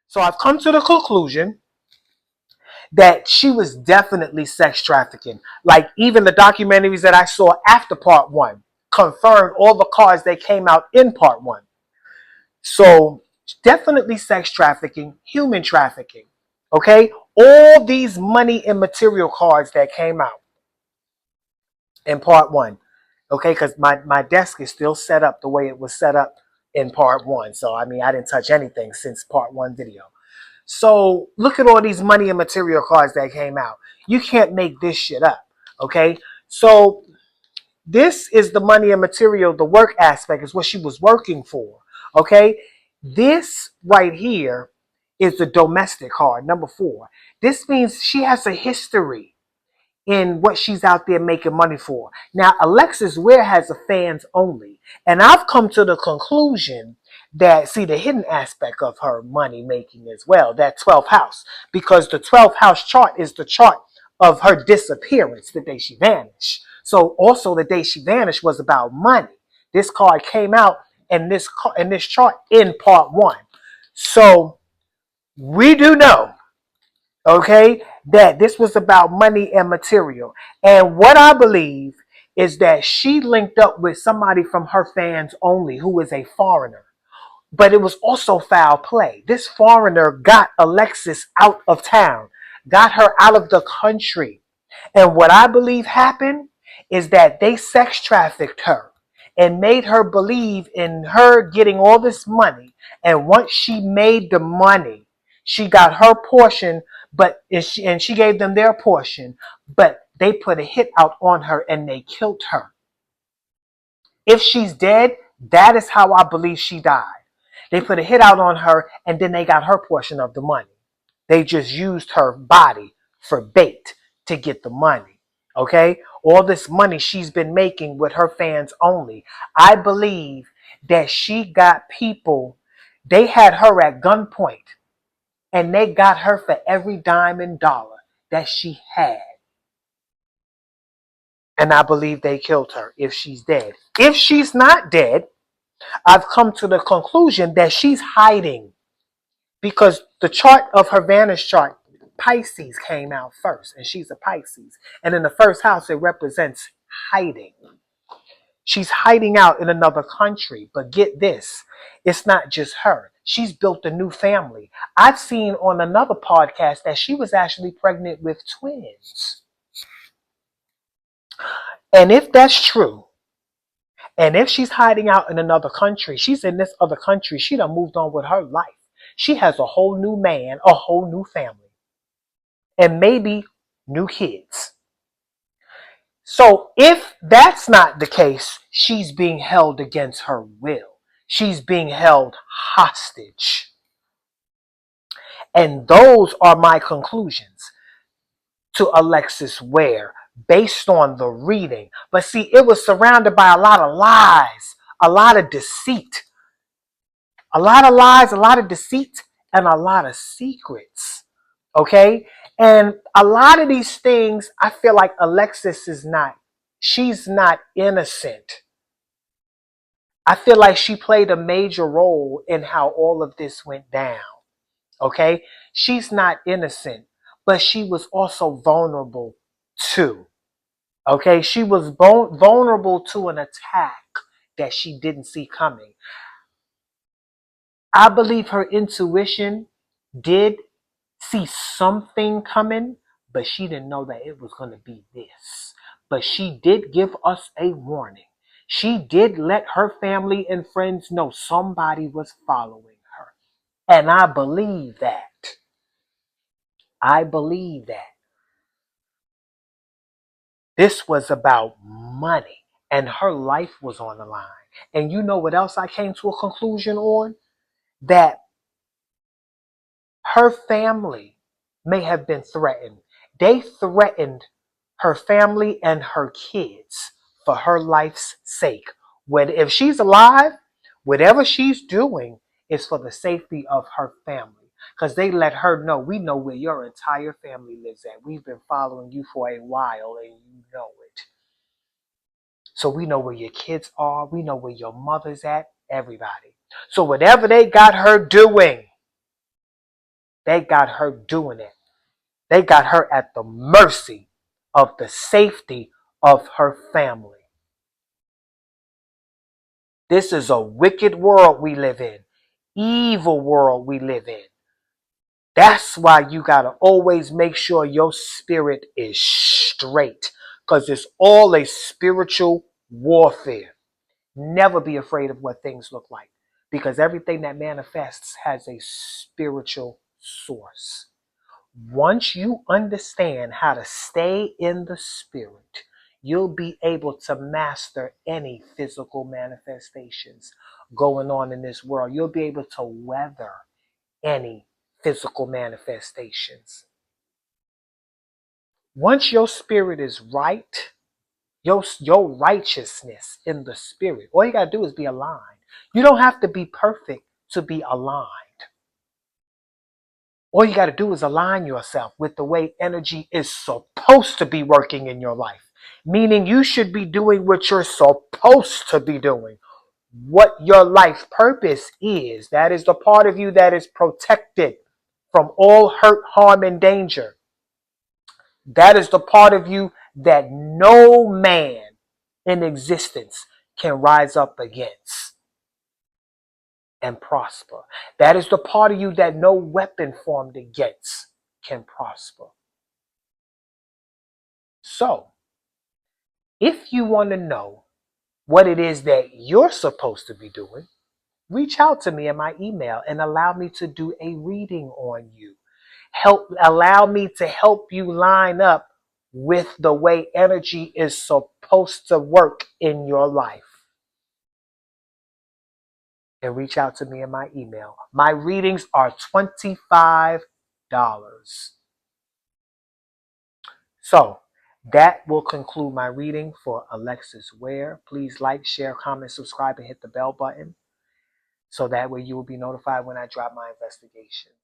So I've come to the conclusion that she was definitely sex trafficking. Like even the documentaries that I saw after part one confirmed all the cards that came out in part one. So definitely sex trafficking, human trafficking. Okay? All these money and material cards that came out in part one. Okay, because my desk is still set up the way it was set up in part one. So I mean I didn't touch anything since part one video. So look at all these money and material cards that came out. You can't make this shit up. Okay. So this is the money and material, the work aspect is what she was working for. Okay. This right here is the domestic card, number 4. This means she has a history in what she's out there making money for. Now, Alexis Ware has a fans only. And I've come to the conclusion that, see, the hidden aspect of her money making as well, that 12th house, because the 12th house chart is the chart of her disappearance, the day she vanished. So also the day she vanished was about money. This card came out in this chart in part one. So we do know, okay, that this was about money and material. And what I believe is that she linked up with somebody from her fans only who is a foreigner. But it was also foul play. This foreigner got Alexis out of town, got her out of the country. And what I believe happened is that they sex trafficked her and made her believe in her getting all this money. And once she made the money, she got her portion, but she gave them their portion, but they put a hit out on her and they killed her. If she's dead, that is how I believe she died. They put a hit out on her and then they got her portion of the money. They just used her body for bait to get the money. Okay? All this money she's been making with her fans only. I believe that she got people, they had her at gunpoint and they got her for every dime and dollar that she had. And I believe they killed her if she's dead. If she's not dead, I've come to the conclusion that she's hiding because the chart of her Vanish chart, Pisces came out first, and she's a Pisces. And in the first house, it represents hiding. She's hiding out in another country. But get this, it's not just her. She's built a new family. I've seen on another podcast that she was actually pregnant with twins. And if that's true, and if she's hiding out in another country, she's in this other country, she done moved on with her life. She has a whole new man, a whole new family, and maybe new kids. So if that's not the case, she's being held against her will. She's being held hostage. And those are my conclusions to Alexis Ware based on the reading. But see, it was surrounded by a lot of lies, a lot of deceit, a lot of lies, a lot of deceit, and a lot of secrets. Okay? And a lot of these things, I feel like Alexis is not, she's not innocent. I feel like she played a major role in how all of this went down. Okay? She's not innocent, but she was also vulnerable too. Okay? She was vulnerable to an attack that she didn't see coming. I believe her intuition did see something coming, but she didn't know that it was going to be this. But she did give us a warning. She did let her family and friends know somebody was following her. And I believe that. I believe that. This was about money and her life was on the line. And you know what else I came to a conclusion on? That her family may have been threatened. They threatened her family and her kids for her life's sake. If she's alive, whatever she's doing is for the safety of her family. Because they let her know, we know where your entire family lives at. We've been following you for a while and you know it. So we know where your kids are. We know where your mother's at. Everybody. So whatever they got her doing, They got her doing it. They got her at the mercy of the safety of her family. This is a wicked world we live in, evil world we live in. That's why you got to always make sure your spirit is straight, because it's all a spiritual warfare. Never be afraid of what things look like, because everything that manifests has a spiritual source. Once you understand how to stay in the spirit, you'll be able to master any physical manifestations going on in this world. You'll be able to weather any physical manifestations. Once your spirit is right, your righteousness in the spirit, all you got to do is be aligned. You don't have to be perfect to be aligned. All you got to do is align yourself with the way energy is supposed to be working in your life. Meaning you should be doing what you're supposed to be doing. What your life purpose is. That is the part of you that is protected from all hurt, harm, and danger. That is the part of you that no man in existence can rise up against and prosper. That is the part of you that no weapon formed against can prosper. So, if you want to know what it is that you're supposed to be doing, reach out to me in my email and allow me to do a reading on you. Allow me to help you line up with the way energy is supposed to work in your life. And reach out to me in my email. My readings are $25. So that will conclude my reading for Alexis Ware. Please like, share, comment, subscribe, and hit the bell button so that way you will be notified when I drop my investigations.